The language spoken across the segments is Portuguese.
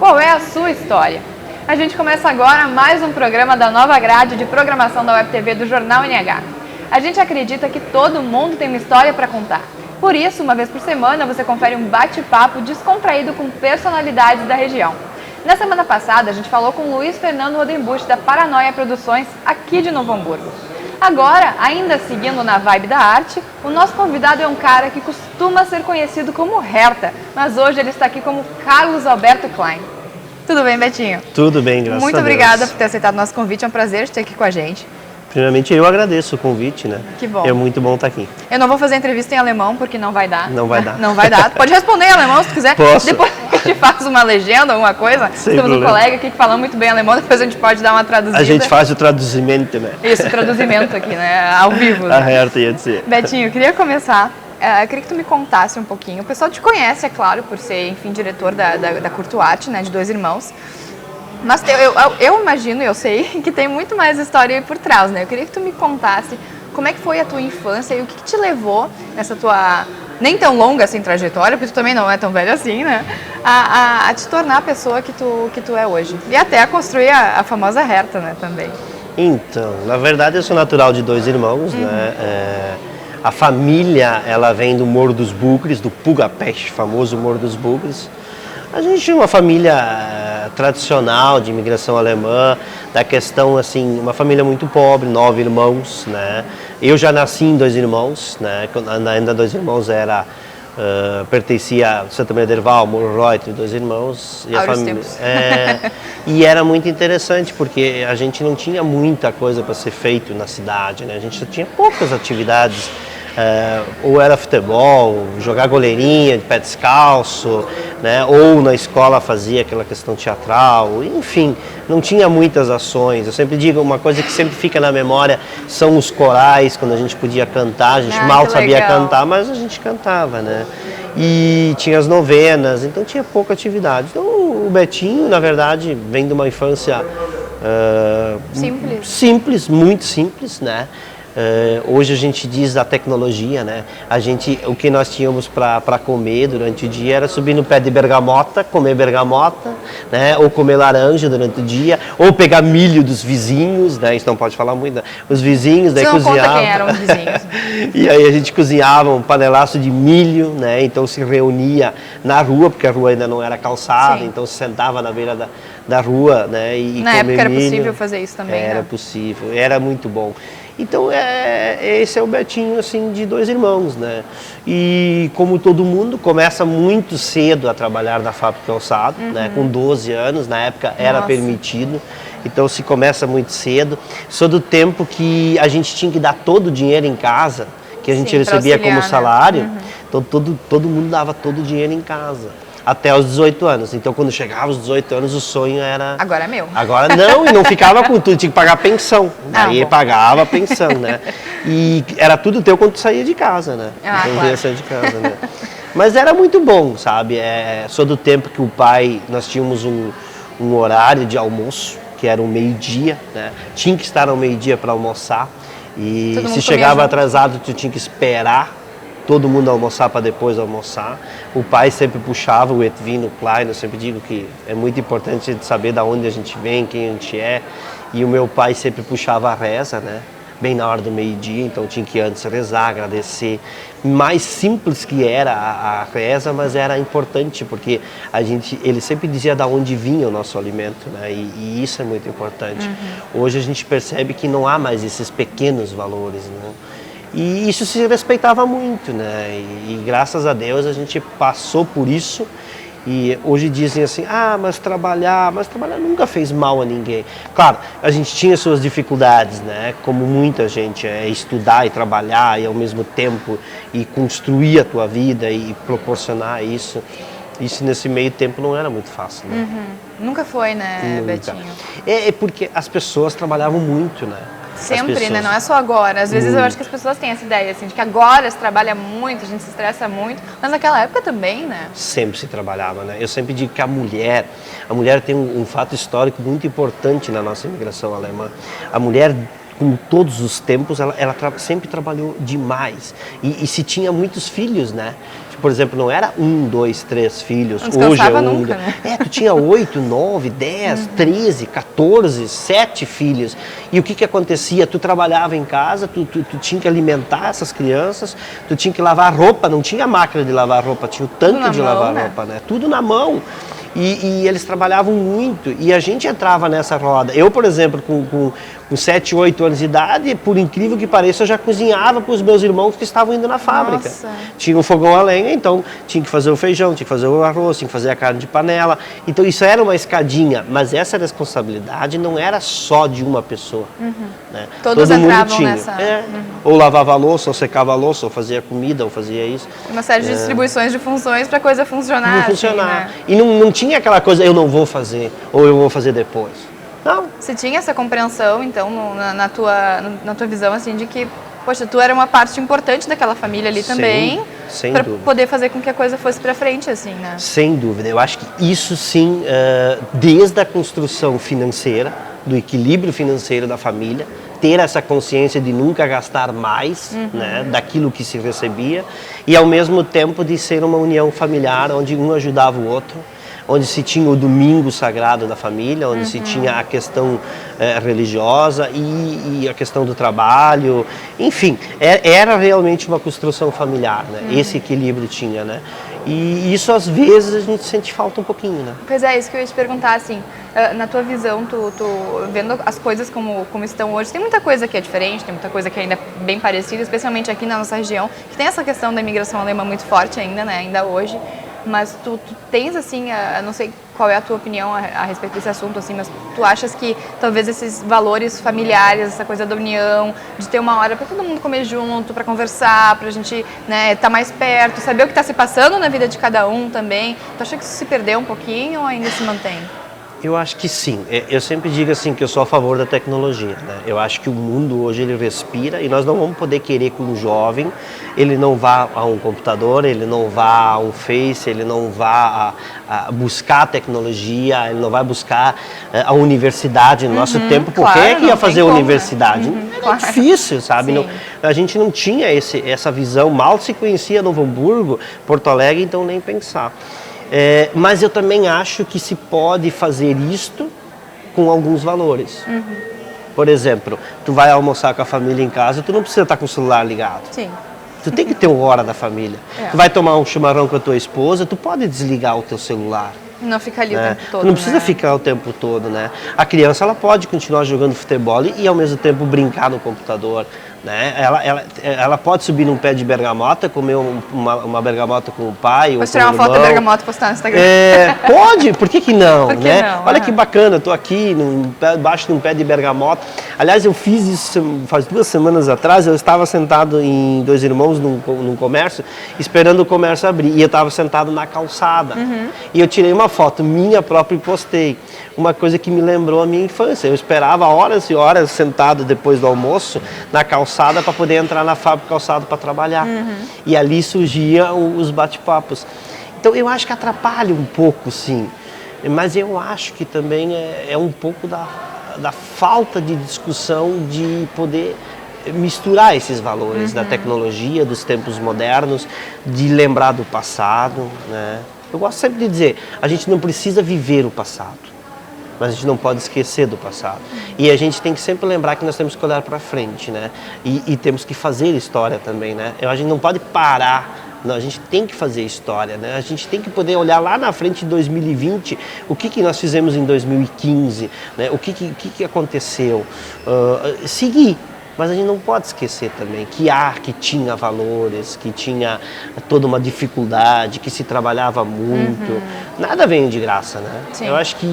Qual é a sua história? A gente começa agora mais um programa da nova grade de programação da Web TV do Jornal NH. A gente acredita que todo mundo tem uma história para contar. Por isso, uma vez por semana, você confere um bate-papo descontraído com personalidades da região. Na semana passada, a gente falou com Luiz Fernando Rodenbusch, da Paranoia Produções, aqui de Novo Hamburgo. Agora, ainda seguindo na vibe da arte, o nosso convidado é um cara que costuma ser conhecido como Herta, mas hoje ele está aqui como Carlos Alberto Klein. Tudo bem, Betinho? Tudo bem, graças a Deus. Muito obrigada por ter aceitado o nosso convite, é um prazer te ter aqui com a gente. Primeiramente, eu agradeço o convite, né? Que bom. É muito bom estar aqui. Eu não vou fazer entrevista em alemão, porque não vai dar. Não vai dar. Não vai dar. Pode responder em alemão, se tu quiser. Posso. Depois a gente faz uma legenda, alguma coisa. Sem Temos problema. um colega aqui que fala muito bem alemão, depois a gente pode dar uma traduzida. A gente faz o traduzimento, né? Isso, traduzimento aqui, né? Ao vivo. A Né? Herta ia dizer. Betinho, eu queria começar. Eu queria que tu me contasse um pouquinho. O pessoal te conhece, é claro, por ser, enfim, diretor da Curto Arte, né? De Dois Irmãos. Mas eu imagino, eu sei, que tem muito mais história aí por trás, né? Eu queria que tu me contasse como é que foi a tua infância e o que te levou nessa tua, nem tão longa assim, trajetória, porque tu também não é tão velho assim, né? A te tornar a pessoa que tu é hoje. E até a construir a famosa Herta, né, também. Então, na verdade, eu sou natural de Dois Irmãos, né? A família, ela vem do Morro dos Bugres, do Pugapeste, famoso Morro dos Bugres. A gente tinha uma família tradicional de imigração alemã, da questão assim, uma família muito pobre, 9 irmãos, né? Eu já nasci em Dois Irmãos, né? Ainda Dois Irmãos era pertencia a Santa Maria Derval, Morro Reuter, Dois Irmãos e a família. E era muito interessante porque a gente não tinha muita coisa para ser feito na cidade, né? A gente tinha poucas atividades. Ou era futebol, jogar goleirinha de pé descalço, né? Ou na escola fazia aquela questão teatral, enfim, não tinha muitas ações. Eu sempre digo, uma coisa que sempre fica na memória são os corais, quando a gente podia cantar, a gente mal sabia cantar, mas a gente cantava, né? E tinha as novenas, então tinha pouca atividade. Então o Betinho, na verdade, vem de uma infância simples, muito simples, né? Hoje a gente diz da tecnologia, né? O que nós tínhamos para comer durante o dia era subir no pé de bergamota, comer bergamota, né? Ou comer laranja durante o dia, ou pegar milho dos vizinhos, né? Isso não pode falar muito, né? Os vizinhos, daí cozinhavam. Você não conta quem eram os vizinhos. E aí a gente cozinhava um panelaço de milho, né? Então se reunia na rua, porque a rua ainda não era calçada, Sim. Então se sentava na beira da rua, né? E na época era milho. Possível fazer isso também, Era né? possível, era muito bom. Então esse é o Betinho assim de Dois Irmãos, né? E como todo mundo começa muito cedo a trabalhar na fábrica calçado, né? Com 12 anos, na época era permitido. Então se começa muito cedo. Sou do tempo que a gente tinha que dar todo o dinheiro em casa, que a gente recebia como salário. Né? Então todo mundo dava todo o dinheiro em casa. Até os 18 anos. Então, quando chegava aos 18 anos, o sonho era... Agora é meu. Agora não, e não ficava com tudo, tinha que pagar pensão. Aí pagava a pensão, né? E era tudo teu quando tu saía de casa, né? Então, ia sair de casa, né? Mas era muito bom, sabe? Sou do tempo que o pai... Nós tínhamos um horário de almoço, que era o meio-dia, né? Tinha que estar ao meio-dia para almoçar. E se chegava atrasado, tu tinha que esperar todo mundo almoçar para depois almoçar. O pai sempre puxava o Edwin Klein, eu sempre digo que é muito importante saber de onde a gente vem, quem a gente é. E o meu pai sempre puxava a reza, né? Bem na hora do meio-dia, então tinha que antes rezar, agradecer. Mais simples que era a reza, mas era importante, porque ele sempre dizia de onde vinha o nosso alimento, né? E isso é muito importante. Hoje a gente percebe que não há mais esses pequenos valores, né? E isso se respeitava muito, né? E graças a Deus a gente passou por isso. E hoje dizem assim, mas trabalhar nunca fez mal a ninguém. Claro, a gente tinha suas dificuldades, né? Como muita gente, estudar e trabalhar e ao mesmo tempo e construir a tua vida e proporcionar isso. Isso nesse meio tempo não era muito fácil, né? Nunca foi, né, Nunca. Betinho? É porque as pessoas trabalhavam muito, né? Sempre, né? Não é só agora. Às vezes eu acho que as pessoas têm essa ideia, assim, de que agora se trabalha muito, a gente se estressa muito, mas naquela época também, né? Sempre se trabalhava, né? Eu sempre digo que a mulher tem um fato histórico muito importante na nossa imigração alemã. A mulher, como todos os tempos, ela sempre trabalhou demais. E se tinha muitos filhos, né? Por exemplo, não era 1, 2, 3 filhos. Não Hoje é um. nunca, né? Tu tinha 8, 9, 10, 13, 14, 7 filhos. E o que acontecia? Tu trabalhava em casa, tu tinha que alimentar essas crianças, tu tinha que lavar roupa, não tinha máquina de lavar roupa, tinha o tanque de lavar roupa, né? Tudo na mão. E eles trabalhavam muito e a gente entrava nessa roda. Eu, por exemplo, com 7, 8 anos de idade, por incrível que pareça, eu já cozinhava para os meus irmãos que estavam indo na fábrica. Nossa. Tinha um fogão a lenha, então tinha que fazer o feijão, tinha que fazer o arroz, tinha que fazer a carne de panela. Então isso era uma escadinha, mas essa responsabilidade não era só de uma pessoa. Né? Todos Todo mundo entravam tinha. nessa... Ou lavava a louça, ou secava a louça, ou fazia comida, ou fazia isso. Uma série de distribuições de funções para a coisa funcionar. Não funcionar. Assim, né? E não tinha aquela coisa, eu não vou fazer, ou eu vou fazer depois. Não. Você tinha essa compreensão, então, na tua visão, assim, de que, poxa, tu era uma parte importante daquela família ali também, para poder fazer com que a coisa fosse para frente, assim, né? Sem dúvida. Eu acho que isso sim, desde a construção financeira, do equilíbrio financeiro da família, ter essa consciência de nunca gastar mais, né, daquilo que se recebia, e ao mesmo tempo de ser uma união familiar, onde um ajudava o outro, onde se tinha o domingo sagrado da família, onde se tinha a questão religiosa e a questão do trabalho, enfim, era realmente uma construção familiar, né? Esse equilíbrio tinha, né? E isso às vezes a gente sente falta um pouquinho, né? Pois é, isso que eu ia te perguntar, assim, na tua visão, tu vendo as coisas como estão hoje, tem muita coisa que é diferente, tem muita coisa que ainda é bem parecida, especialmente aqui na nossa região, que tem essa questão da imigração alemã muito forte ainda, né, ainda hoje. Mas tu tens, assim, não sei qual é a tua opinião a respeito desse assunto, assim, mas tu achas que talvez esses valores familiares, essa coisa da união, de ter uma hora para todo mundo comer junto, para conversar, para a gente, né, estar mais perto, saber o que está se passando na vida de cada um também, tu acha que isso se perdeu um pouquinho ou ainda se mantém? Eu acho que sim. Eu sempre digo assim que eu sou a favor da tecnologia, né? Eu acho que o mundo hoje ele respira e nós não vamos poder querer que um jovem ele não vá a um computador, ele não vá a um Face, ele não vá a buscar a tecnologia, ele não vai buscar a universidade no nosso tempo. Por que é que ia fazer universidade? É difícil, sabe? Não, a gente não tinha essa visão, mal se conhecia Novo Hamburgo, Porto Alegre, então nem pensar. Mas eu também acho que se pode fazer isto com alguns valores. Por exemplo, tu vai almoçar com a família em casa, tu não precisa estar com o celular ligado. Sim. Tu tem que ter uma hora da família. Tu vai tomar um chimarrão com a tua esposa, tu pode desligar o teu celular. Não fica ali o tempo todo, tu não precisa ficar o tempo todo, né? A criança ela pode continuar jogando futebol e ao mesmo tempo brincar no computador, né? Ela pode subir num pé de bergamota, comer uma bergamota com o pai ou com o irmão. tirar uma foto da bergamota e postar no Instagram. Pode, por que não, Por que né? não? Olha que bacana, eu tô aqui embaixo de um pé de bergamota. Aliás, eu fiz isso faz 2 semanas atrás, eu estava sentado em Dois Irmãos num comércio, esperando o comércio abrir, e eu estava sentado na calçada. E eu tirei uma foto minha própria e postei. Uma coisa que me lembrou a minha infância. Eu esperava horas e horas sentado depois do almoço na calçada para poder entrar na fábrica calçado para trabalhar. E ali surgiam os bate-papos. Então eu acho que atrapalha um pouco, sim. Mas eu acho que também é um pouco da falta de discussão de poder misturar esses valores da tecnologia, dos tempos modernos, de lembrar do passado, né? Eu gosto sempre de dizer, a gente não precisa viver o passado, mas a gente não pode esquecer do passado. E a gente tem que sempre lembrar que nós temos que olhar para frente, né? E temos que fazer história também, né? A gente não pode parar, não, a gente tem que fazer história, né? A gente tem que poder olhar lá na frente de 2020, o que nós fizemos em 2015, né? O que aconteceu, seguir. Mas a gente não pode esquecer também que tinha valores, que tinha toda uma dificuldade, que se trabalhava muito. Nada vem de graça, né? Sim. Eu acho que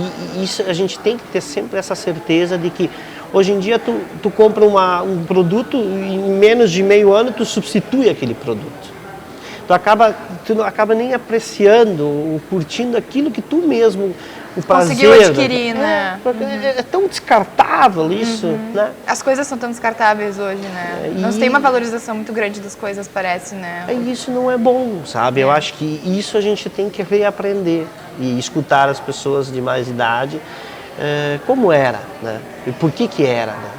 isso a gente tem que ter sempre essa certeza de que hoje em dia tu compra um produto e em menos de meio ano tu substitui aquele produto. Tu não acaba nem apreciando ou curtindo aquilo que tu mesmo, o prazer, conseguiu adquirir, né? É tão descartável isso, né? As coisas são tão descartáveis hoje, né? Nós tem uma valorização muito grande das coisas, parece, né? Isso não é bom, sabe? Eu acho que isso a gente tem que reaprender e escutar as pessoas de mais idade como era, né? E por que era, né?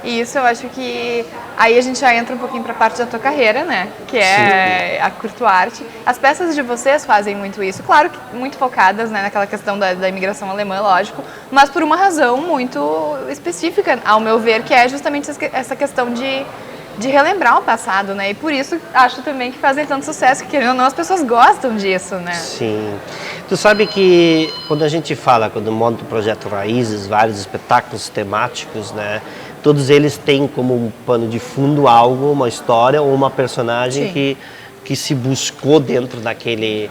E isso eu acho que aí a gente já entra um pouquinho para a parte da tua carreira, né? Que é a Curto Arte. As peças de vocês fazem muito isso, claro que muito focadas, né, naquela questão da imigração alemã, lógico, mas por uma razão muito específica, ao meu ver, que é justamente essa questão de relembrar o passado, né? E por isso acho também que fazem tanto sucesso, que querendo ou não, as pessoas gostam disso, né? Sim. Tu sabe que quando a gente fala, quando monta o Projeto Raízes, vários espetáculos temáticos, né? Todos eles têm como um pano de fundo algo, uma história ou uma personagem que se buscou dentro daquele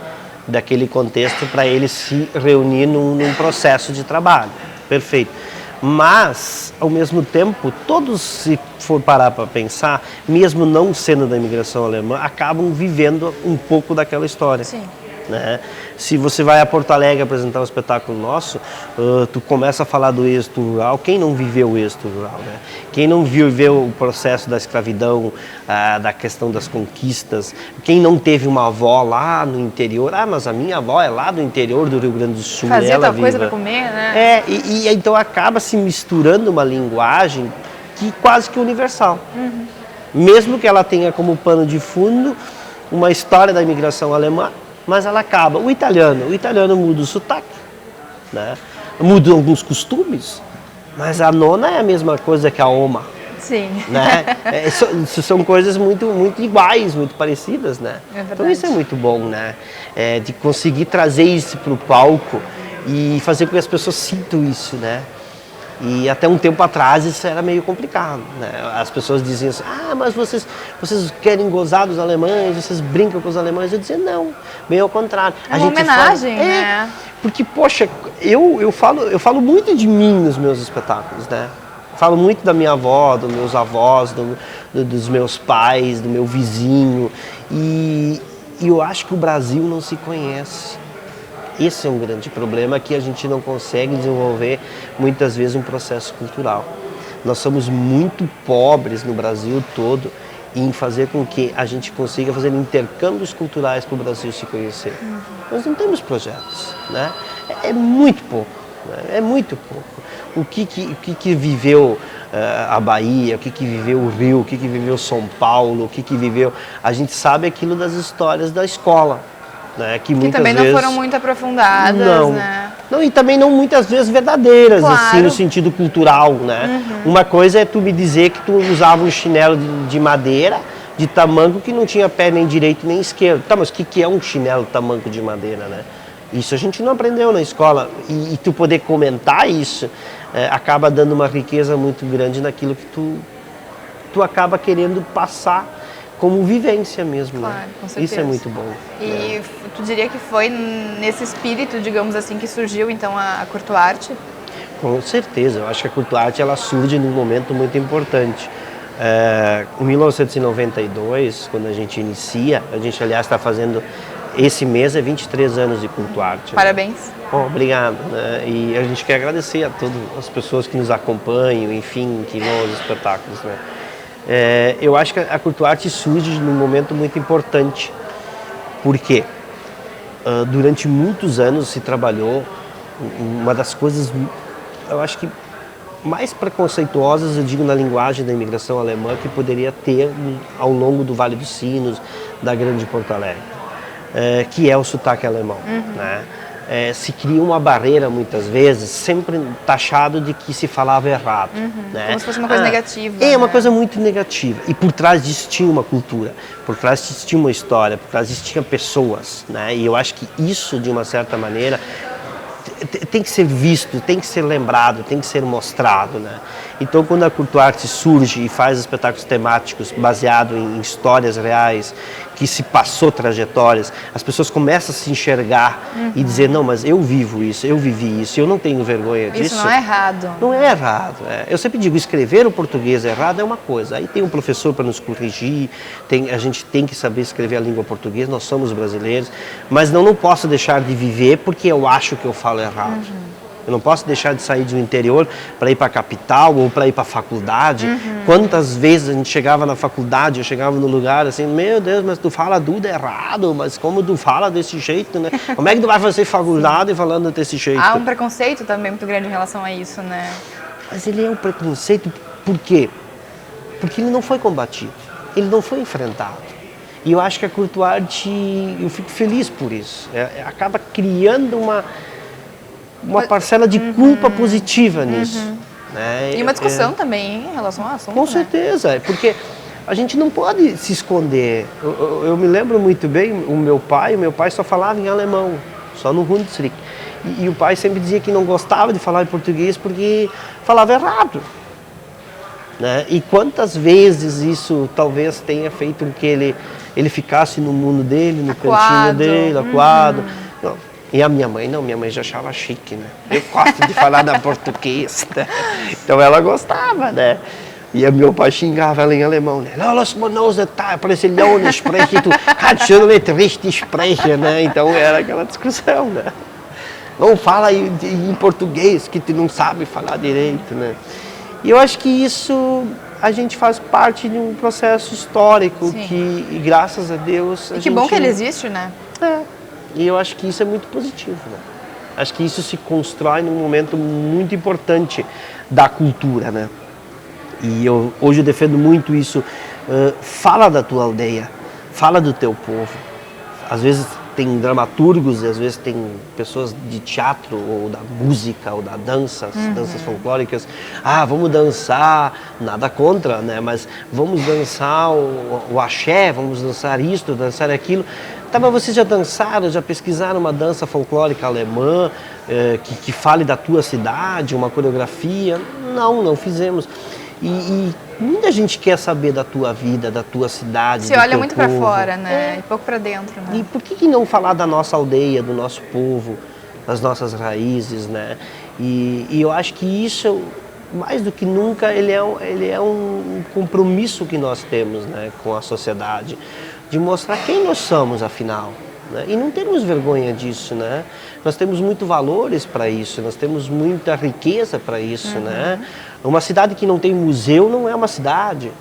contexto para ele se reunir num processo de trabalho. Perfeito. Mas, ao mesmo tempo, todos, se for parar para pensar, mesmo não sendo da imigração alemã, acabam vivendo um pouco daquela história. Sim. Né? Se você vai a Porto Alegre apresentar um espetáculo nosso, tu começa a falar do êxito rural. Quem não viveu o êxito rural? Né? Quem não viveu o processo da escravidão, da questão das conquistas? Quem não teve uma avó lá no interior? Ah, mas a minha avó é lá do interior do Rio Grande do Sul. Fazia ela tal viva. coisa para comer, né? E então acaba se misturando uma linguagem que quase que universal. Uhum. Mesmo que ela tenha como pano de fundo uma história da imigração alemã, mas ela acaba. O italiano muda o sotaque, né? Muda alguns costumes, mas a nona é a mesma coisa que a oma. Sim. Né? São coisas muito, muito iguais, muito parecidas, né? Então isso é muito bom, né? De conseguir trazer isso para o palco e fazer com que as pessoas sintam isso, né? E até um tempo atrás isso era meio complicado, né? As pessoas diziam assim, mas vocês querem gozar dos alemães, vocês brincam com os alemães. Eu dizia, não, bem ao contrário. É uma homenagem, fala, né? Porque, poxa, eu falo muito de mim nos meus espetáculos, né? Falo muito da minha avó, dos meus avós, dos meus pais, do meu vizinho. E eu acho que o Brasil não se conhece. Esse é um grande problema que a gente não consegue desenvolver muitas vezes um processo cultural. Nós somos muito pobres no Brasil todo em fazer com que a gente consiga fazer intercâmbios culturais para o Brasil se conhecer. Nós não temos projetos, né? É muito pouco, né? É muito pouco. O que viveu a Bahia, o que viveu o Rio, o que viveu São Paulo, o que viveu... A gente sabe aquilo das histórias da escola. Né, que também não foram muito aprofundadas, né? Não, e também não muitas vezes verdadeiras, claro. Assim, no sentido cultural, né? Uhum. Uma coisa é tu me dizer que tu usava um chinelo de madeira, de tamanco, que não tinha pé nem direito nem esquerdo. Tá, mas o que é um chinelo tamanco de madeira, né? Isso a gente não aprendeu na escola. E tu poder comentar isso, acaba dando uma riqueza muito grande naquilo que tu acaba querendo passar como vivência mesmo, claro, né? Com certeza. Isso é muito bom. E tu diria que foi nesse espírito, digamos assim, que surgiu então a Curto Arte? Com certeza, eu acho que a Curto Arte ela surge num momento muito importante. Em 1992, quando a gente inicia, a gente aliás está fazendo, esse mês é 23 anos de Curto Arte. Parabéns. Né? Obrigado. Né? E a gente quer agradecer a todas as pessoas que nos acompanham, enfim, que vão aos espetáculos, né? Eu acho que a Curto Arte surge num momento muito importante, porque durante muitos anos se trabalhou uma das coisas, eu acho que mais preconceituosas, eu digo na linguagem da imigração alemã, que poderia ter ao longo do Vale dos Sinos, da Grande Porto Alegre, que é o sotaque alemão, né? Se cria uma barreira muitas vezes, sempre taxado de que se falava errado. Né? Como se fosse uma coisa negativa. Uma coisa muito negativa. E por trás disso tinha uma cultura, por trás disso tinha uma história, por trás disso tinha pessoas. Né? E eu acho que isso, de uma certa maneira, tem que ser visto, tem que ser lembrado, tem que ser mostrado. Né? Então, quando a Curto Arte surge e faz espetáculos temáticos baseados em histórias reais, que se passou trajetórias, as pessoas começam a se enxergar e dizer, não, mas eu vivo isso, eu vivi isso, eu não tenho vergonha disso. Isso não é errado. Não é errado. Eu sempre digo, escrever o português errado é uma coisa, aí tem um professor para nos corrigir, a gente tem que saber escrever a língua portuguesa, nós somos brasileiros, mas não posso deixar de viver porque eu acho que eu falo errado. Eu não posso deixar de sair do interior para ir para a capital ou para ir para a faculdade. Quantas vezes a gente chegava na faculdade, eu chegava no lugar assim, meu Deus, mas tu fala tudo errado, mas como tu fala desse jeito, né? Como é que tu vai fazer faculdade falando desse jeito? Há um preconceito também muito grande em relação a isso, né? Mas ele é um preconceito Por quê? Porque ele não foi combatido, ele não foi enfrentado. E eu acho que a Courtois, eu fico feliz por isso. Acaba criando uma parcela de culpa positiva nisso. Né? E uma discussão também em relação ao assunto. Com certeza, porque a gente não pode se esconder. Eu me lembro muito bem, o meu pai só falava em alemão, só no Hunsrück. E o pai sempre dizia que não gostava de falar em português porque falava errado. Né? E quantas vezes isso talvez tenha feito com que ele ficasse no mundo dele, no cantinho dele, acuado. Não. E a minha mãe, não, minha mãe já achava chique, né? Eu gosto de falar da português, né? Então ela gostava, né? E o meu pai xingava ela em alemão, né? Lass mal nose da, Brasilianer sprechen, du kannst schon nicht richtig sprechen, né? Então era aquela discussão, né? Não fala em português que tu não sabe falar direito, né? E eu acho que isso a gente faz parte de um processo histórico que, graças a Deus, que bom que ele existe, né? E eu acho que isso é muito positivo, né? Acho que isso se constrói num momento muito importante da cultura, né? E hoje eu defendo muito isso. Fala da tua aldeia, fala do teu povo. Às vezes tem dramaturgos, às vezes tem pessoas de teatro, ou da música, ou da dança, danças folclóricas. Vamos dançar, nada contra, né? Mas vamos dançar o axé, vamos dançar isto, dançar aquilo. Tá, mas vocês já dançaram, já pesquisaram uma dança folclórica alemã que fale da tua cidade, uma coreografia? Não fizemos. E muita gente quer saber da tua vida, da tua cidade, Você olha muito para fora, né? E pouco para dentro, né? E por que não falar da nossa aldeia, do nosso povo, das nossas raízes, né? E eu acho que isso, mais do que nunca, ele é um compromisso que nós temos, né, com a sociedade, de mostrar quem nós somos, afinal. Né? E não temos vergonha disso, né? Nós temos muitos valores para isso, nós temos muita riqueza para isso, né? Uma cidade que não tem museu não é uma cidade.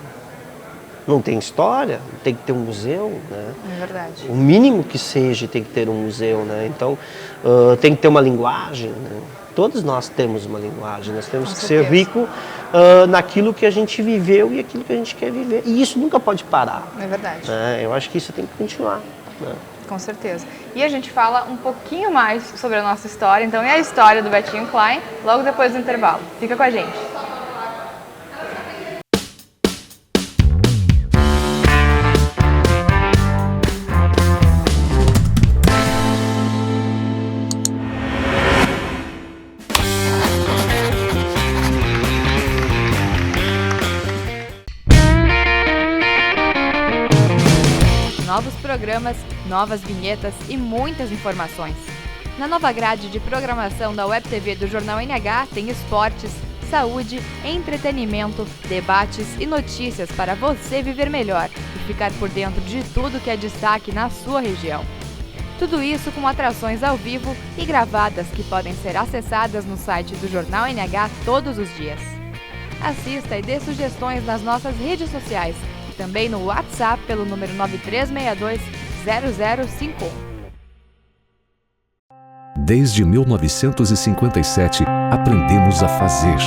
Não tem história, tem que ter um museu, né? É verdade. O mínimo que seja tem que ter um museu, né? Então, tem que ter uma linguagem, né? Todos nós temos uma linguagem, nós temos que ser rico naquilo que a gente viveu e aquilo que a gente quer viver. E isso nunca pode parar. É verdade. Eu acho que isso tem que continuar. Né? Com certeza. E a gente fala um pouquinho mais sobre a nossa história, então é a história do Betinho Klein, logo depois do intervalo. Fica com a gente. Novos programas, novas vinhetas e muitas informações. Na nova grade de programação da Web TV do Jornal NH tem esportes, saúde, entretenimento, debates e notícias para você viver melhor e ficar por dentro de tudo que é destaque na sua região. Tudo isso com atrações ao vivo e gravadas que podem ser acessadas no site do Jornal NH todos os dias. Assista e dê sugestões nas nossas redes sociais e também no WhatsApp pelo número 9362-0051. Desde 1957, aprendemos a fazer.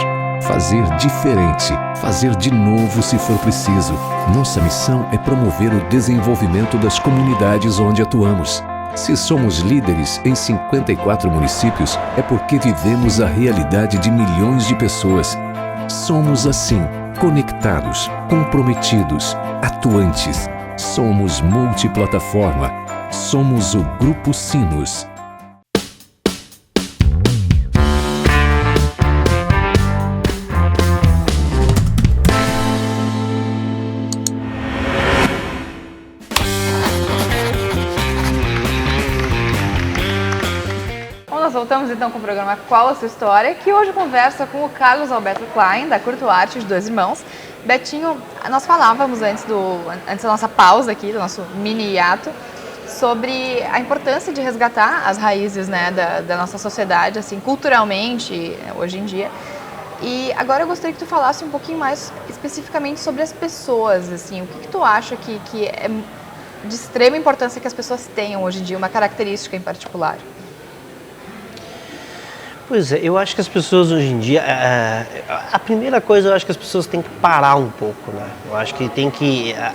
Fazer diferente, fazer de novo se for preciso. Nossa missão é promover o desenvolvimento das comunidades onde atuamos. Se somos líderes em 54 municípios, é porque vivemos a realidade de milhões de pessoas. Somos assim, conectados, comprometidos, atuantes. Somos multiplataforma. Somos o Grupo Sinos. Nós voltamos então com o programa Qual a Sua História, que hoje conversa com o Carlos Alberto Klein, da Courtois de Dois Irmãos. Betinho, nós falávamos antes da nossa pausa aqui, do nosso mini hiato, sobre a importância de resgatar as raízes, né, da nossa sociedade, assim, culturalmente, hoje em dia. E agora eu gostaria que tu falasse um pouquinho mais especificamente sobre as pessoas, assim, o que tu acha que é de extrema importância que as pessoas tenham hoje em dia, uma característica em particular? Pois é, eu acho que as pessoas hoje em dia, a primeira coisa eu acho que as pessoas têm que parar um pouco, né? Eu acho que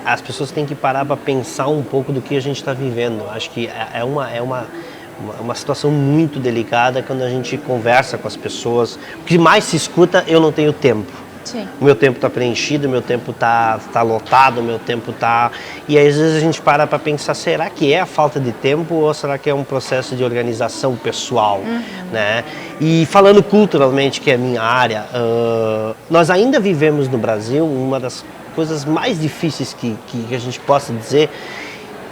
as pessoas têm que parar para pensar um pouco do que a gente está vivendo. Eu acho que é uma situação muito delicada quando a gente conversa com as pessoas. O que mais se escuta, eu não tenho tempo. Sim. O meu tempo está preenchido, o meu tempo está lotado, o meu tempo está... E aí, às vezes a gente para pensar, será que é a falta de tempo ou será que é um processo de organização pessoal? Né? E falando culturalmente, que é a minha área, nós ainda vivemos no Brasil uma das coisas mais difíceis que a gente possa dizer,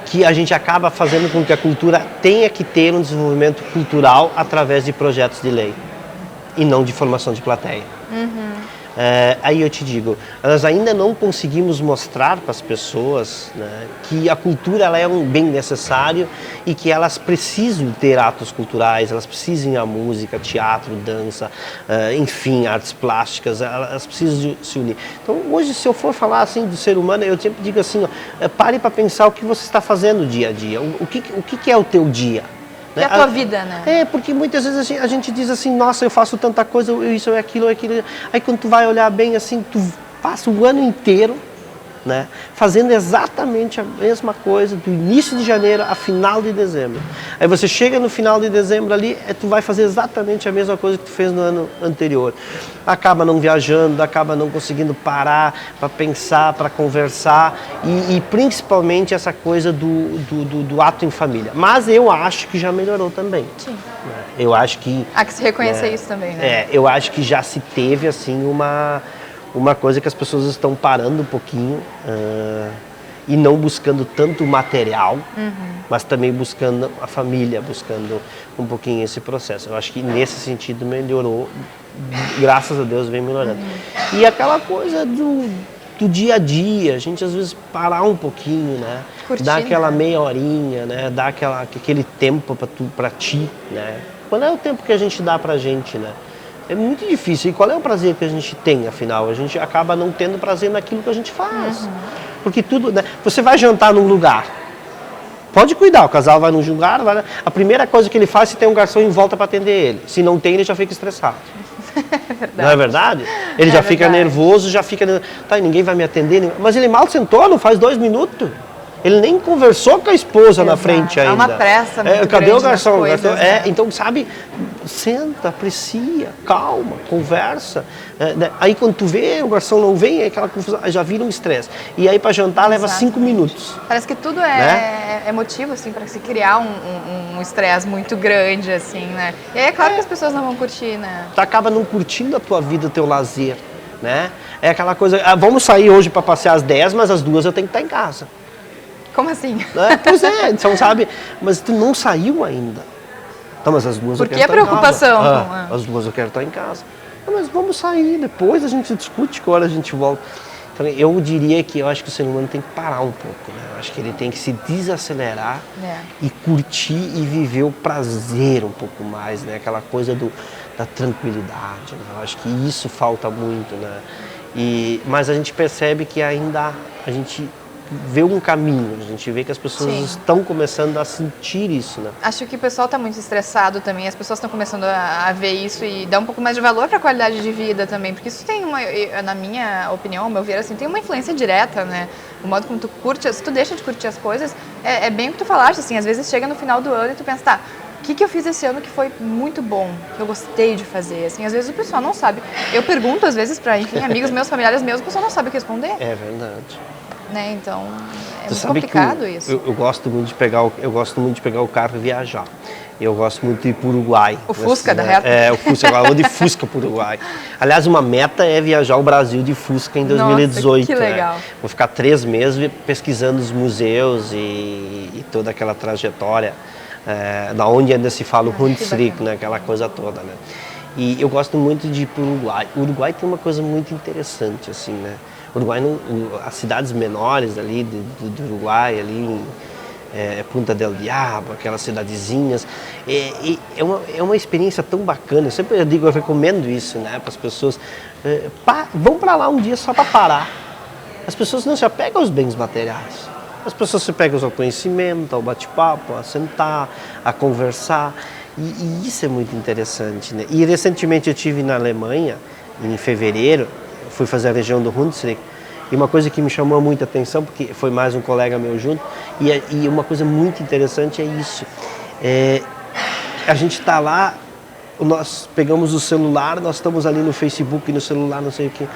que a gente acaba fazendo com que a cultura tenha que ter um desenvolvimento cultural através de projetos de lei e não de formação de plateia. Aí eu te digo, nós ainda não conseguimos mostrar para as pessoas, né, que a cultura ela é um bem necessário e que elas precisam ter atos culturais, elas precisam a música, teatro, dança, enfim, artes plásticas, elas precisam se unir. Então hoje, se eu for falar assim do ser humano, eu sempre digo assim, pare para pensar o que você está fazendo dia a dia, o que é o teu dia. Que é a tua vida, né? Porque muitas vezes a gente diz assim, nossa, eu faço tanta coisa, isso, aquilo. Aí quando tu vai olhar bem assim, tu passa o ano inteiro, né, fazendo exatamente a mesma coisa, do início de janeiro a final de dezembro. Aí você chega no final de dezembro ali, tu vai fazer exatamente a mesma coisa que tu fez no ano anterior. Acaba não viajando, acaba não conseguindo parar para pensar, para conversar e principalmente essa coisa do ato em família. Mas eu acho que já melhorou também. Sim. Eu acho que... Há que se reconhecer isso também, né? eu acho que já se teve assim uma coisa que as pessoas estão parando um pouquinho e não buscando tanto o material, mas também buscando a família, buscando um pouquinho esse processo. Eu acho que nesse sentido melhorou, graças a Deus vem melhorando. E aquela coisa do dia a dia, a gente às vezes parar um pouquinho, né? Curtir, dar aquela meia horinha, né? Dar aquele tempo para ti, né? Qual é o tempo que a gente dá pra gente, né? É muito difícil. E qual é o prazer que a gente tem, afinal? A gente acaba não tendo prazer naquilo que a gente faz. Porque tudo, né? Você vai jantar num lugar. Pode cuidar, o casal vai num lugar, a primeira coisa que ele faz é se tem um garçom em volta para atender ele. Se não tem, ele já fica estressado. Não é verdade? Ele já fica nervoso, já fica... Tá, ninguém vai me atender. Mas ele mal sentou, não faz 2 minutos. Ele nem conversou com a esposa na frente ainda. É uma pressa muito Cadê o garçom? Coisas, né? Então, sabe, senta, aprecia, calma, conversa. Aí quando tu vê, o garçom não vem, é aquela confusão, já vira um estresse. E aí para jantar leva 5 minutos. Parece que tudo é motivo, assim, para se criar um estresse muito grande, assim, né? E aí é claro que as pessoas não vão curtir, né? Tu acaba não curtindo a tua vida, o teu lazer, né? É aquela coisa, vamos sair hoje para passear às 10, mas às 2 eu tenho que estar em casa. Como assim? Pois é, então sabe, mas tu não saiu ainda. Então, mas às 2 eu quero estar em casa. Por que a preocupação? Às 2 eu quero estar em casa. Mas vamos sair, depois a gente discute que hora a gente volta. Então, eu diria que eu acho que o ser humano tem que parar um pouco, né? Eu acho que ele tem que se desacelerar e curtir e viver o prazer um pouco mais, né? Aquela coisa da tranquilidade, né? Eu acho que isso falta muito, né? Mas a gente percebe que ainda a gente vê um caminho, a gente vê que as pessoas estão começando a sentir isso, né? Acho que o pessoal está muito estressado também, as pessoas estão começando a ver isso e dar um pouco mais de valor para a qualidade de vida também, porque isso tem na minha opinião, ao meu ver, assim, tem uma influência direta, né? O modo como tu curte, se tu deixa de curtir as coisas, é bem o que tu falaste, assim, às vezes chega no final do ano e tu pensa, tá, o que eu fiz esse ano que foi muito bom, que eu gostei de fazer, assim, às vezes o pessoal não sabe. Eu pergunto, às vezes, para, enfim, amigos meus, familiares meus, o pessoal não sabe o que responder. É verdade. Né? Então, é muito sabe complicado isso. Eu gosto muito de pegar o carro e viajar. Eu gosto muito de ir para o Uruguai. O Fusca da reta? O Fusca, eu vou de Fusca para o Uruguai. Aliás, uma meta é viajar o Brasil de Fusca em 2018. Nossa, que legal. Né? Vou ficar 3 meses pesquisando os museus e toda aquela trajetória, da onde ainda se fala o Hunsrück, né? Aquela coisa toda, né? E eu gosto muito de ir para o Uruguai. O Uruguai tem uma coisa muito interessante, assim, né? O Uruguai, as cidades menores ali do Uruguai, ali Punta del Diabo, aquelas cidadezinhas, é uma experiência tão bacana. Eu sempre digo, eu recomendo isso, né, para as pessoas. Vão para lá um dia só para parar. As pessoas não se apegam aos bens materiais. As pessoas se apegam ao conhecimento, ao bate-papo, a sentar, a conversar. E isso é muito interessante, né? E recentemente eu estive na Alemanha, em fevereiro, fui fazer a região do Hunsrück, e uma coisa que me chamou muita atenção, porque foi mais um colega meu junto, e uma coisa muito interessante é isso. A gente está lá, nós pegamos o celular, nós estamos ali no Facebook, no celular, não sei o quê,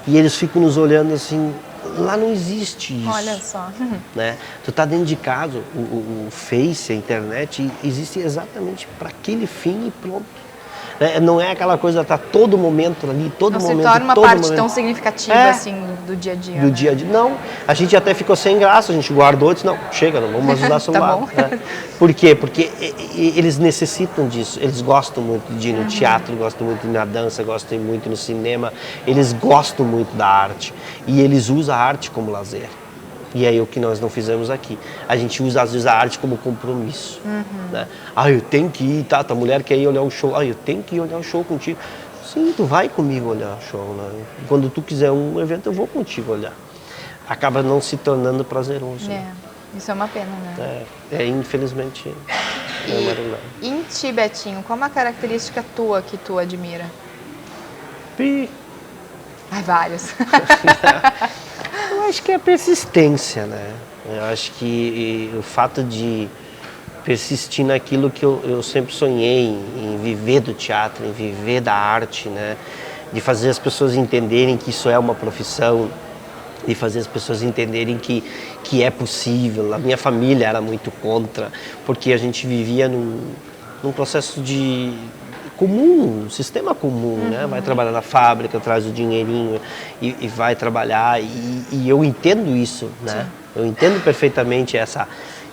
e eles ficam nos olhando assim, lá não existe isso. Olha só. Né? Tu tá dentro de casa, o Face, a internet, existe exatamente para aquele fim e pronto. Não é aquela coisa, tá todo momento ali, todo momento. Não se torna uma parte tão significativa assim do dia a dia. Do dia a dia. Não, a gente até ficou sem graça, a gente guardou e disse, não, chega, não vamos mais usar celular. Tá bom. Né? Por quê? Porque eles necessitam disso, eles gostam muito de ir no teatro, gostam muito na dança, gostam muito no cinema, eles gostam muito da arte e eles usam a arte como lazer. E aí o que nós não fizemos aqui. A gente usa às vezes a arte como compromisso. Né? Eu tenho que ir, tá? Tua mulher quer ir olhar o show. Eu tenho que ir olhar o show contigo. Sim, tu vai comigo olhar o show. Né? Quando tu quiser um evento, eu vou contigo olhar. Acaba não se tornando prazeroso. Né? Isso é uma pena, né? Infelizmente, é uma realidade. E em ti, Betinho, qual é uma característica tua que tu admira? Vários. Eu acho que é a persistência, né? Eu acho que o fato de persistir naquilo que eu sempre sonhei, em viver do teatro, em viver da arte, né? De fazer as pessoas entenderem que isso é uma profissão, de fazer as pessoas entenderem que é possível. A minha família era muito contra, porque a gente vivia num processo comum, um sistema comum, né? Vai trabalhar na fábrica, traz o dinheirinho e vai trabalhar e eu entendo isso, né? Eu entendo perfeitamente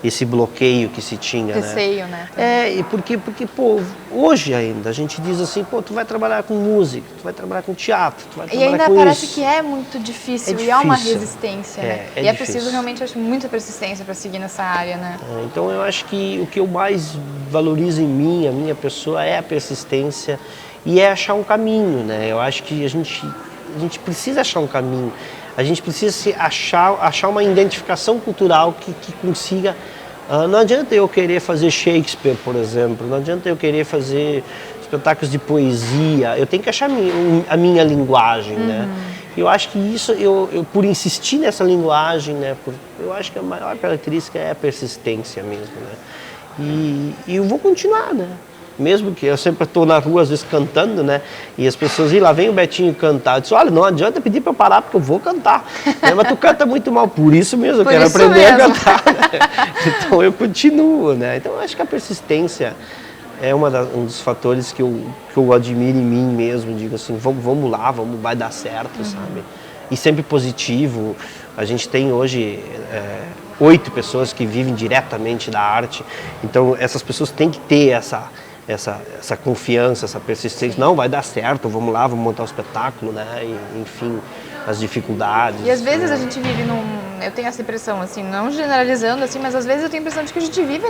esse bloqueio que se tinha, receio, né? né? Porque, pô, hoje ainda a gente diz assim, pô, tu vai trabalhar com música, tu vai trabalhar com teatro, tu vai trabalhar com isso. E ainda parece que é muito difícil, e há uma resistência, né? E é preciso realmente, acho, muita persistência para seguir nessa área, né? Então eu acho que o que eu mais valorizo em mim, a minha pessoa, é a persistência e é achar um caminho, né? Eu acho que a gente precisa achar um caminho. A gente precisa achar uma identificação cultural que consiga... não adianta eu querer fazer Shakespeare, por exemplo, não adianta eu querer fazer espetáculos de poesia, eu tenho que achar a minha linguagem, né? Eu acho que isso, eu por insistir nessa linguagem, né, eu acho que a maior característica é a persistência mesmo, né? E eu vou continuar, né? Mesmo que eu sempre estou na rua, às vezes, cantando, né? E as pessoas, lá vem o Betinho cantar. Eu disse, olha, não adianta pedir para eu parar, porque eu vou cantar. Mas tu canta muito mal, por isso mesmo, eu quero aprender a cantar. Né? Então eu continuo, né? Então eu acho que a persistência é um dos fatores que eu admiro em mim mesmo. Digo assim, vamos lá, vai dar certo, sabe? E sempre positivo. A gente tem hoje 8 pessoas que vivem diretamente da arte. Então essas pessoas têm que ter essa confiança, essa persistência. Não, vai dar certo, vamos lá, vamos montar o espetáculo, né? E, enfim, as dificuldades. E às vezes a gente vive eu tenho essa impressão, assim, não generalizando, assim, mas às vezes eu tenho a impressão de que a gente vive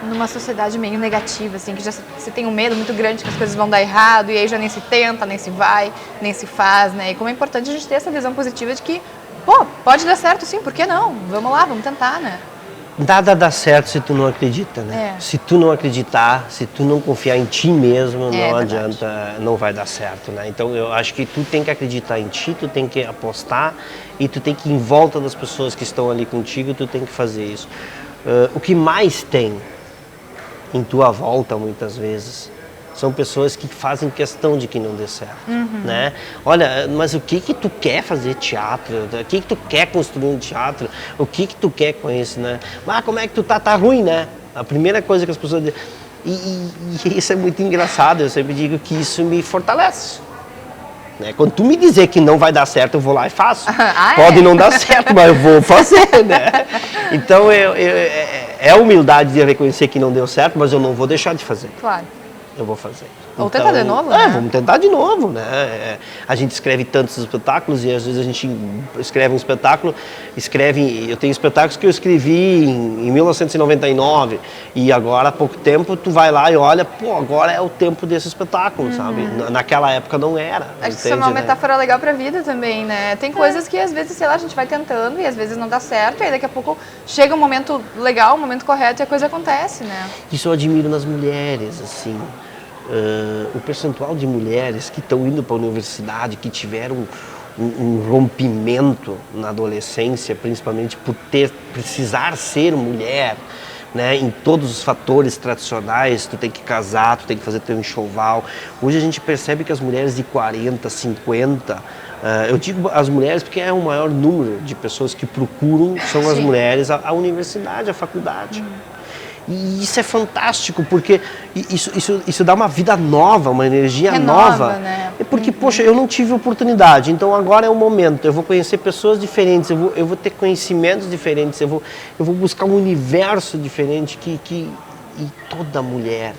numa sociedade meio negativa, assim, que já você tem um medo muito grande que as coisas vão dar errado e aí já nem se tenta, nem se vai, nem se faz, né? E como é importante a gente ter essa visão positiva de que, pô, pode dar certo sim, por que não? Vamos lá, vamos tentar, né? Nada dá certo se tu não acredita, né? Se tu não acreditar, se tu não confiar em ti mesmo, não adianta, não vai dar certo, né? Então eu acho que tu tem que acreditar em ti, tu tem que apostar e tu tem que ir em volta das pessoas que estão ali contigo, tu tem que fazer isso. O que mais tem em tua volta, muitas vezes, são pessoas que fazem questão de que não dê certo, né? Olha, mas o que tu quer fazer teatro? O que tu quer construir um teatro? O que tu quer com isso, né? Mas como é que tu tá? Tá ruim, né? A primeira coisa que as pessoas dizem. E isso é muito engraçado, eu sempre digo que isso me fortalece. Né? Quando tu me dizer que não vai dar certo, eu vou lá e faço. Pode não dar certo, mas eu vou fazer, né? Então, é a humildade de reconhecer que não deu certo, mas eu não vou deixar de fazer. Claro. Eu vou fazer. Ou tentar de novo, né? Vamos tentar de novo, né? A gente escreve tantos espetáculos e às vezes a gente escreve um espetáculo, eu tenho espetáculos que eu escrevi em 1999 e agora há pouco tempo tu vai lá e olha, pô, agora é o tempo desse espetáculo, sabe? Naquela época não era. Acho que isso é uma metáfora legal pra vida também, né? Tem coisas que às vezes, sei lá, a gente vai tentando e às vezes não dá certo e aí daqui a pouco chega um momento legal, um momento correto e a coisa acontece, né? Isso eu admiro nas mulheres, assim. O percentual de mulheres que estão indo para a universidade, que tiveram um rompimento na adolescência, principalmente por precisar ser mulher, né, em todos os fatores tradicionais, tu tem que casar, tu tem que fazer teu enxoval. Hoje a gente percebe que as mulheres de 40, 50, eu digo as mulheres porque é o maior número de pessoas que procuram, são as mulheres, a universidade, a faculdade. E isso é fantástico, porque isso dá uma vida nova, uma energia nova. Né? Porque, poxa, eu não tive oportunidade, então agora é o momento. Eu vou conhecer pessoas diferentes, eu vou ter conhecimentos diferentes, eu vou buscar um universo diferente e toda mulher,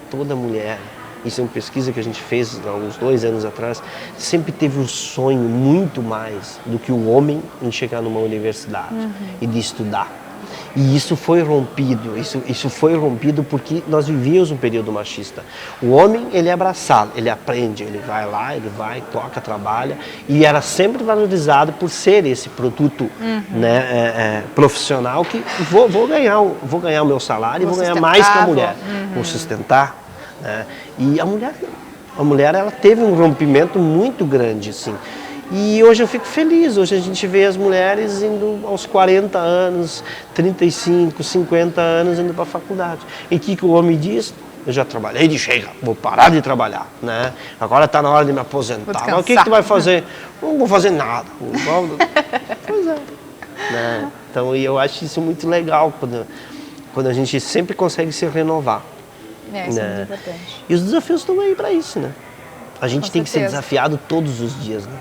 isso é uma pesquisa que a gente fez há uns 2 anos atrás, sempre teve um sonho muito mais do que o homem em chegar numa universidade e de estudar. E isso foi rompido, isso foi rompido porque nós vivíamos um período machista. O homem, ele é abraçado, ele aprende, ele vai lá, ele vai, toca, trabalha, e era sempre valorizado por ser esse produto né, profissional que vou ganhar o meu salário e vou ganhar mais que a mulher, vou sustentar. Né? E a mulher ela teve um rompimento muito grande, assim. E hoje eu fico feliz, hoje a gente vê as mulheres indo aos 40 anos, 35, 50 anos indo para a faculdade. E o que o homem diz? Eu já trabalhei de chega, vou parar de trabalhar, né? Agora está na hora de me aposentar. Mas o que tu vai fazer? Não vou fazer nada. Pois é. Né? Então eu acho isso muito legal, quando a gente sempre consegue se renovar. Isso é muito importante. E os desafios estão aí para isso, né? A gente tem que ser desafiado todos os dias, né?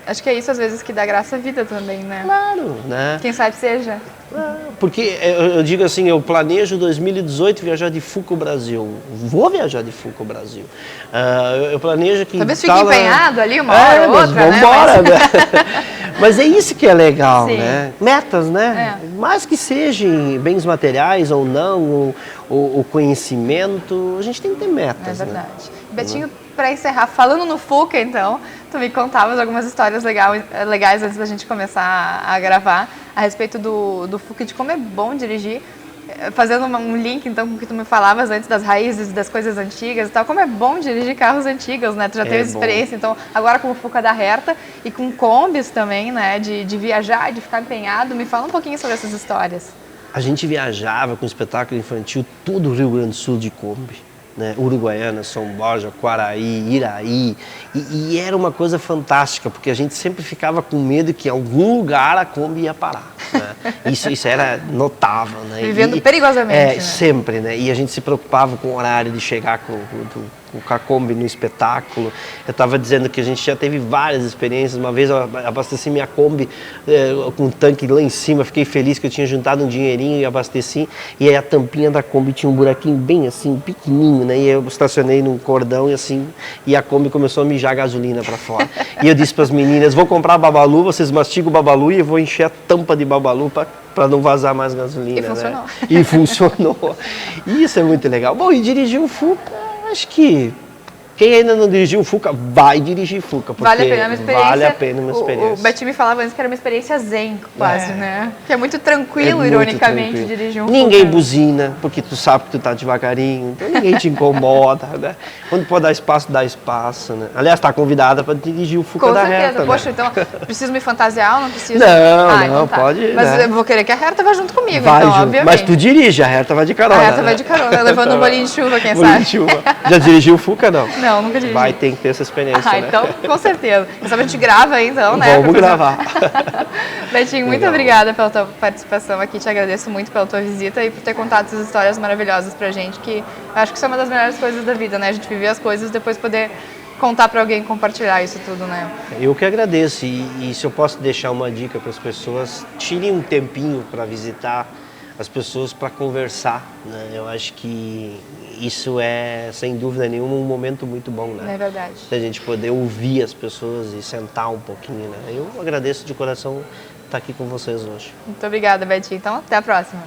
Acho que é isso, às vezes, que dá graça à vida também, né? Claro, né? Quem sabe seja. Porque eu digo assim, eu planejo 2018 viajar de Fuca ao Brasil. Vou viajar de Fuca ao Brasil. Eu planejo que... Talvez fique empenhado ali uma hora ou outra, vamos embora, né? Mas é isso que é legal, né? Metas, né? Mais que sejam bens materiais ou não, o conhecimento, a gente tem que ter metas. É verdade. Né? Betinho, para encerrar, falando no Fuca, então, tu me contavas algumas histórias legais antes da gente começar a gravar a respeito do Fuca, de como é bom dirigir, fazendo um link então com o que tu me falavas antes das raízes, das coisas antigas e tal, como é bom dirigir carros antigos, né? Tu já teve experiência, então, agora com o Fuca da Herta e com combis também, né? De viajar, de ficar empenhado. Me fala um pouquinho sobre essas histórias. A gente viajava com espetáculo infantil todo o Rio Grande do Sul de Kombi. Né? Uruguaiana, São Borja, Quaraí, Iraí, e era uma coisa fantástica, porque a gente sempre ficava com medo que em algum lugar a Kombi ia parar. Né? Isso era notável. Né? Vivendo perigosamente. Né? Sempre, né? E a gente se preocupava com o horário de chegar com a Kombi no espetáculo. Eu estava dizendo que a gente já teve várias experiências. Uma vez eu abasteci minha Kombi com um tanque lá em cima, fiquei feliz que eu tinha juntado um dinheirinho e abasteci, e aí a tampinha da Kombi tinha um buraquinho bem assim, pequenininho, né? E eu estacionei num cordão e a Kombi começou a mijar gasolina para fora. E eu disse para as meninas, vou comprar Babalu, vocês mastigam o Babalu e eu vou encher a tampa de Babalu para não vazar mais gasolina. E funcionou. Né? E funcionou. E isso é muito legal. Bom, e dirigir o Fuca, acho que quem ainda não dirigiu o Fuca, vai dirigir Fuca, porque vale a pena uma experiência. Vale a pena uma experiência. O Betinho me falava antes que era uma experiência zen, quase, né? Que é muito tranquilo, muito ironicamente, tranquilo. Dirigir um Ninguém Fuca. buzina, porque tu sabe que tu tá devagarinho, então ninguém te incomoda, né? Quando pode dar espaço, dá espaço, né? Aliás, tá convidada para dirigir o Fuca da Herta. Com certeza. Poxa, né? então, preciso me fantasiar ou não preciso? Não, então tá. pode. Mas né? eu vou querer que a Herta vá junto comigo, vai então, junto. obviamente. Mas tu dirige, a Herta vai de carona. A Herta vai de carona, levando um bolinho de chuva, quem bolinho sabe? de chuva. Já dirigiu o Fuca, não? Não, nunca dirigi. Vai ter que ter essa experiência, né? Então, com certeza. Quem sabe a gente grava aí, então, né? Vamos gravar. Betinho, muito obrigada pela tua participação aqui. Te agradeço muito pela tua visita e por ter contado essas histórias maravilhosas pra gente, que eu acho que isso é uma das melhores coisas da vida, né? A gente viver as coisas e depois poder contar pra alguém, compartilhar isso tudo, né? Eu que agradeço. E se eu posso deixar uma dica para as pessoas, tirem um tempinho para visitar as pessoas para conversar, né? Eu acho que isso é, sem dúvida nenhuma, um momento muito bom, né? É verdade. A gente poder ouvir as pessoas e sentar um pouquinho, né? Eu agradeço de coração estar aqui com vocês hoje. Muito obrigada, Betinho. Então, até a próxima.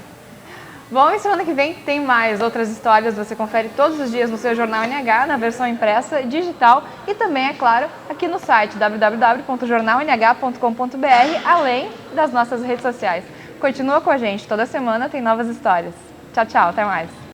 Bom, e semana que vem tem mais outras histórias. Você confere todos os dias no seu Jornal NH, na versão impressa, digital e também, é claro, aqui no site www.jornalnh.com.br, além das nossas redes sociais. Continua com a gente, toda semana tem novas histórias. Tchau, tchau, até mais.